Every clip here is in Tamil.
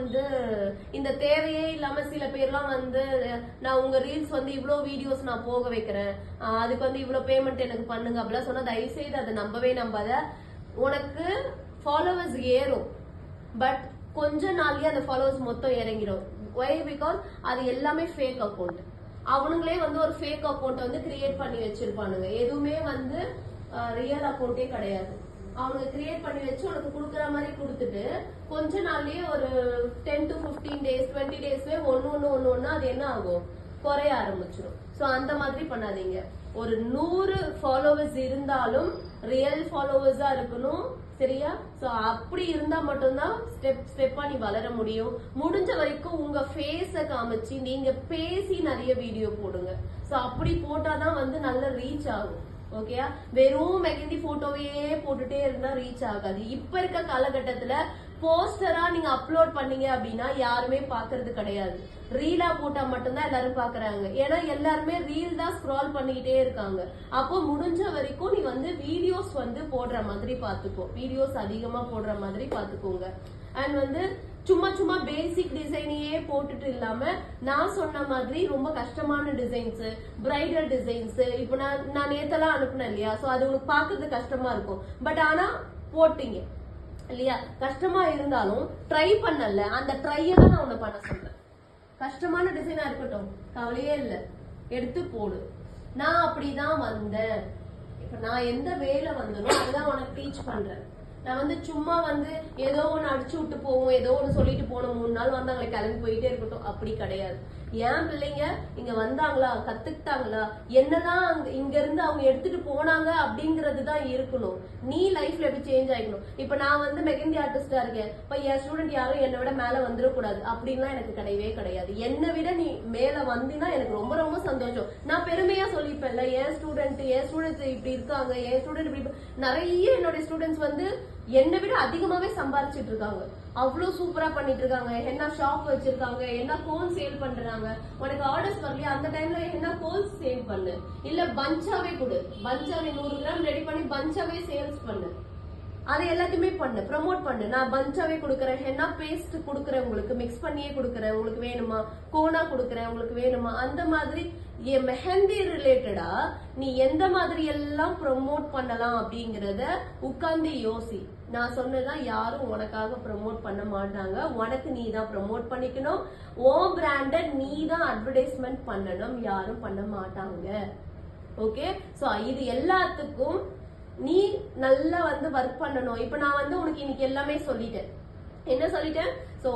வந்து இந்த தேவையே இல்லாம சில பேர்லாம் வந்து நான் உங்க ரீல்ஸ் வந்து இவ்ளோ வீடியோஸ் நான் போக வைக்கிறேன், அதுக்கு வந்து இவ்ளோ பேமெண்ட் எனக்கு பண்ணுங்க அப்படிலாம் சொன்னா தயவு செய்து அதை நம்பவே நம்பாத. உனக்கு ஃபாலோவர்ஸ் ஏறும், பட் கொஞ்ச நாள்லயே அந்த ஃபாலோவர்ஸ் மொத்தம் இறங்கிடும். ஒய்? பிகாஸ் அது எல்லாமே ஃபேக் அக்கௌண்ட். அவனுங்களே வந்து ஒரு ஃபேக் அக்கௌண்ட் வந்து கிரியேட் பண்ணி வச்சிருப்பானுங்க. எதுவுமே வந்து ரியல் அக்கௌண்டே கிடையாது. அவங்க கிரியேட் பண்ணி வச்சு உனக்கு குடுக்கற மாதிரி கொடுத்துட்டு கொஞ்ச நாள்லயே ஒரு 10 to 15 days 20 daysலயே ஒன்னு அது என்ன ஆகும், குறைய ஆரம்பிச்சிடும். சோ அந்த மாதிரி பண்ணாதீங்க. ஒரு 100 ஃபாலோவர்ஸ் இருந்தாலும் ரியல் ஃபாலோவர்ஸா இருக்கணும், சரியா? சோ அப்படி இருந்தா மட்டும்தான் ஸ்டெப்பா நீ வளர முடியும். முடிஞ்ச வரைக்கும் உங்க ஃபேஸ காமிச்சு நீங்க பேசி நிறைய வீடியோ போடுங்க. சோ அப்படி போட்டாதான் வந்து நல்ல ரீச் ஆகும். ஓகேயா? வெறும் மெஹந்தி போட்டோவையே போட்டுட்டே இருந்தா ரீச் ஆகாது. இப்ப இருக்க காலகட்டத்துல போஸ்டரா நீங்க அப்லோட் பண்ணீங்க அப்படின்னா யாருமே பாக்குறது கிடையாது. ரீலா போட்டா மட்டும்தான் எல்லாரும் பாக்குறாங்க. ஏன்னா எல்லாருமே ரீல் தான் ஸ்க்ரால் பண்ணிக்கிட்டே இருக்காங்க. அப்போ முடிஞ்ச வரைக்கும் நீ வந்து வீடியோஸ் வந்து போடுற மாதிரி பாத்துக்கோ. வீடியோஸ் அதிகமா போடுற மாதிரி பாத்துக்கோங்க. அண்ட் வந்து சும்மா பேசிக் டிசைனையே போட்டுட்டு இல்லாம நான் சொன்ன மாதிரி ரொம்ப கஷ்டமான டிசைன்ஸ், பிரைடல் டிசைன்ஸ், இப்ப நான் நேத்தெல்லாம் அனுப்புனேன் இல்லையா? சோ அது உங்களுக்கு பாக்குறது கஷ்டமா இருக்கும். பட் ஆனா போட்டீங்க இல்லையா? கஷ்டமா இருந்தாலும் ட்ரை பண்ணல, அந்த ட்ரையை தான் நான் உன்னை பண்ண சொல்றேன். கஷ்டமான டிசைனா இருக்கட்டும், கவலையே இல்லை, எடுத்து போடு. நான் அப்படிதான் வந்தேன். இப்ப நான் எந்த வேலை வந்தனோ அதுதான் உனக்கு டீச் பண்றேன். நான் வந்து சும்மா வந்து ஏதோ ஒண்ணு அடிச்சு விட்டு போவோம், ஏதோ ஒண்ணு சொல்லிட்டு போனோம், 3 நாள் வந்து அவங்களை கிளம்பி போயிட்டே இருக்கட்டும், அப்படி கிடையாது. ஏன் பிள்ளைங்க இங்க வந்தாங்களா, கத்துக்கிட்டாங்களா, என்னதான் இங்க இருந்து அவங்க எடுத்துட்டு போனாங்க அப்படிங்கறது தான் இருக்கணும். நீ லைஃப்ல எப்படி சேஞ்ச் ஆகிக்கணும். இப்ப நான் வந்து மெஹந்தி ஆர்டிஸ்டா இருக்கேன், இப்ப என் ஸ்டூடெண்ட் யாரும் என்னை விட மேல வந்துடக்கூடாது அப்படின்லாம் எனக்கு கிடையவே கிடையாது. என்னை விட நீ மேல வந்தினா எனக்கு ரொம்ப ரொம்ப சந்தோஷம். நான் பெருமையா சொல்லிப்பேன்ல, என் ஸ்டூடெண்ட் இப்படி இருக்காங்க, என் ஸ்டூடெண்ட் இப்படி. நிறைய என்னோட ஸ்டூடெண்ட்ஸ் வந்து என்னை விட அதிகமாவே சம்பாதிச்சிட்டு இருக்காங்க. அவ்வளவு சூப்பரா பண்ணிட்டு இருக்காங்க. என்ன ஷாப் வச்சிருக்காங்க, என்ன கோன் சேல் பண்றாங்க. உனக்கு ஆர்டர்ஸ் வரலையா, அந்த டைம்ல என்ன கோல்ஸ் சேல் பண்ணு, இல்ல பஞ்சாவே கொடு. பஞ்சாவே 100 கிராம் ரெடி பண்ணி பஞ்சாவே சேல்ஸ் பண்ணு. அதை எல்லாத்தையுமே பண்ணு, ப்ரமோட் பண்ணு. நான் பஞ்சாவே கொடுக்குறேன், ஹென்னா பேஸ்ட் கொடுக்குறேன், உங்களுக்கு மிக்ஸ் பண்ணியே கொடுக்குறேன், உங்களுக்கு வேணுமா, கோனா கொடுக்குறேன், உங்களுக்கு வேணுமா. அந்த மாதிரி மெஹந்தி ரிலேட்டடா நீ எந்த மாதிரி எல்லாம் ப்ரமோட் பண்ணலாம் அப்படிங்கறத உட்கார்ந்து யோசி. நான் சொன்னதான் யாரும் உனக்காக ப்ரமோட் பண்ண மாட்டாங்க. உனக்கு நீ தான் ப்ரமோட் பண்ணிக்கணும். ஓன் பிராண்ட நீ தான் அட்வர்டைஸ்மெண்ட் பண்ணணும், யாரும் பண்ண மாட்டாங்க. ஓகே? சோ இது எல்லாத்துக்கும் நீ நல்லா வந்து ஒர்க் பண்ணணும். இப்ப நான் வந்து உனக்கு இன்னைக்கு எல்லாமே சொல்லிட்டேன். என்ன சொல்லிட்டேன்? சோ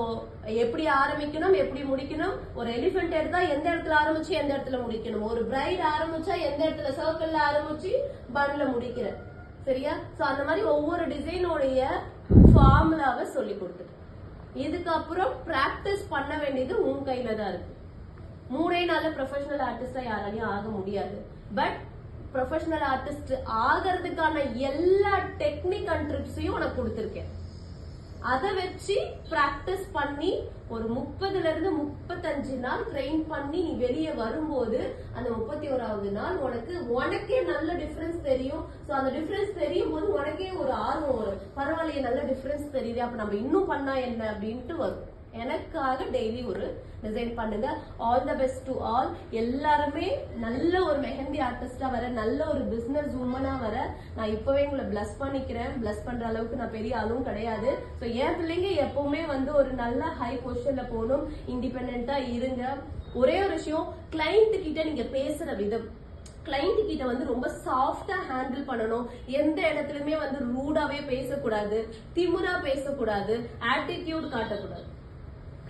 எப்படி ஆரம்பிக்கணும், எப்படி முடிக்கணும். ஒரு எலிபென்ட் எடுத்தா எந்த இடத்துல ஆரம்பிச்சு எந்த இடத்துல முடிக்கணும். ஒரு பிரைட் ஆரம்பிச்சா எந்த இடத்துல சர்க்கிள்ல ஆரம்பிச்சு பன்ல முடிக்கிற, சரியா? சோ அந்த மாதிரி ஒவ்வொரு டிசைனோடைய ஃபார்முலாவை சொல்லி கொடுத்துட்டு இதுக்கப்புறம் பிராக்டிஸ் பண்ண வேண்டியது உன் கையில தான் இருக்கு. 3 நாள்ல ப்ரொஃபஷனல் ஆர்டிஸ்டா யாராலையும் ஆக முடியாது. பட் ப்ரொஃபஷனல் ஆர்டிஸ்ட் ஆகிறதுக்கான எல்லா டெக்னிக் அண்ட் ட்ரிப்ஸையும் உனக்கு கொடுத்துருக்கேன். அதை வச்சு பிராக்டிஸ் பண்ணி ஒரு 30ல இருந்து 35 நாள் ட்ரெயின் பண்ணி நீ வெளியே வரும்போது அந்த 31வது நாள் உனக்கே நல்ல டிஃபரன்ஸ் தெரியும். சோ அந்த டிஃபரன்ஸ் தெரியும் போது உனக்கே ஒரு ஆர்வம் வரும். பரவாயில்லையே, நல்ல டிஃபரன்ஸ் தெரியுது, அப்ப நம்ம இன்னும் பண்ணா என்ன அப்படின்ட்டு வரும். எனக்காக டெய்லி ஒரு டிசைன் பண்ணுங்க. All the best to all. எல்லாருமே நல்ல ஒரு மெஹந்தி ஆர்டிஸ்டா வர, நல்ல ஒரு பிசினஸ் உமனா வர நான் இப்பவே உங்களை பிளஸ் பண்ணிக்கிறேன். பிளஸ் பண்ற அளவுக்கு நான் பெரிய ஆளும் கிடையாது. ஸோ என் பிள்ளைங்க எப்பவுமே வந்து ஒரு நல்ல ஹை பொசிஷன்ல போகணும், இண்டிபெண்டா இருங்க. ஒரே ஒரு விஷயம், கிளைண்ட் கிட்ட நீங்க பேசுற விதம், கிளைண்ட் கிட்ட வந்து ரொம்ப சாஃப்டா ஹேண்டில் பண்ணணும். எந்த இடத்துலயுமே வந்து ரூடாவே பேசக்கூடாது, திமுறா பேசக்கூடாது, ஆட்டிடியூட் காட்டக்கூடாது.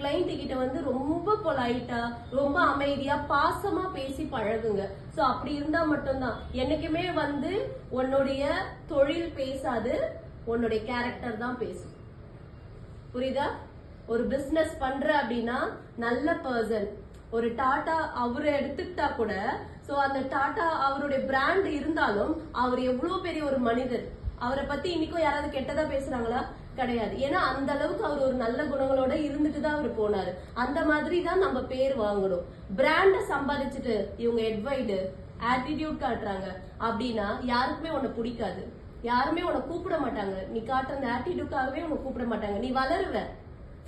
கிளைண்ட் கிட்ட வந்து ரொம்ப பொலைட்டா, ரொம்ப அமைதியா, பாசமா பேசி பழகுங்க. சோ அப்படி இருந்தா மட்டும்தான். என்னைக்குமே வந்து உன்னுடைய தொழில் பேசாது, உன்னுடைய கேரக்டர் தான் பேசும். புரியுதா? ஒரு பிசினஸ் பண்ற அப்படின்னா நல்ல பர்சன். ஒரு டாடா அவரை எடுத்துக்கிட்டா கூட, சோ அந்த டாடா அவருடைய பிராண்ட் இருந்தாலும் அவர் எவ்வளவு பெரிய ஒரு மனிதர். அவரை பத்தி இன்னைக்கும் யாராவது கெட்டதா பேசுறாங்களா? கிடையாது. ஏன்னா அந்த அளவுக்கு அவர் ஒரு நல்ல குணங்களோட இருந்துட்டு தான் அவர் போனாரு. அந்த மாதிரி தான் நம்ம பேர் வாங்கணும். பிராண்ட சம்பாதிச்சுட்டு இவங்க எட்வைடு ஆட்டிடியூட் காட்டுறாங்க அப்படின்னா யாருக்குமே உன்னை பிடிக்காது, யாருமே உன்னை கூப்பிட மாட்டாங்க. நீ காட்டுற அந்த ஆட்டிடியூட்காகவே உன்னை கூப்பிட மாட்டாங்க. நீ வளருவ,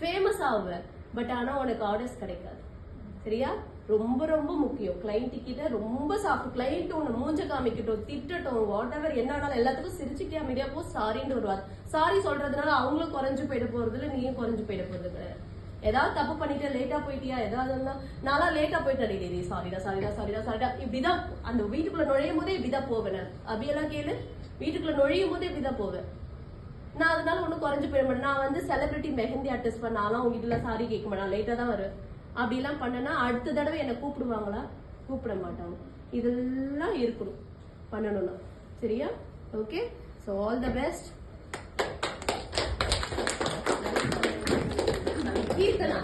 ஃபேமஸ் ஆகுவ, பட் ஆனா உனக்கு ஆர்டர்ஸ் கிடைக்காது. சரியா? ரொம்ப ரொம்ப முக்கியம். கிளைண்ட் கிட்ட ரொம்ப சாஃப்ட். கிளைண்ட் உன்னை மூஞ்ச காமிக்கட்டும், திட்டட்டும், வாட் எவர் என்னன்னாலும் எல்லாத்துக்கும் சிரிச்சுட்டே அமைதியா போ, சாரின்னு வருவார். சாரி சொல்றதுனால அவங்களும் குறைஞ்சு போயிட போறது இல்லை, நீயும் குறைஞ்சு போயிட போறது கிடையாது. ஏதாவது தப்பு பண்ணிட்டு லேட்டா போயிட்டியா, ஏதாவது நான்லாம் லேட்டா போயிட்டு சாரிடா இப்படிதான் அந்த வீட்டுக்குள்ள நுழையும் போதே இப்படிதான் போவேன். அபியெல்லாம் கேளு, வீட்டுக்குள்ள நுழையும் போதே இப்படிதான் போவேன். நான் அதனால ஒன்னும் குறைஞ்சு போயிட மாட்டேன். நான் வந்து செலிபிரிட்டி மெஹந்தி ஆர்டிஸ்ட் பண்ணாலும் உங்க வீட்டுல சாரி கேட்க மாட்டேன், லேட்டா தான் வரும். அப்படி எல்லாம் பண்ணனா அடுத்த தடவை என்ன கூப்பிடுவாங்களா? கூப்பிட மாட்டாங்க. இதெல்லாம் இருக்கணும் பண்ணணும்னா. சரியா? Okay, so all the best. Keerthana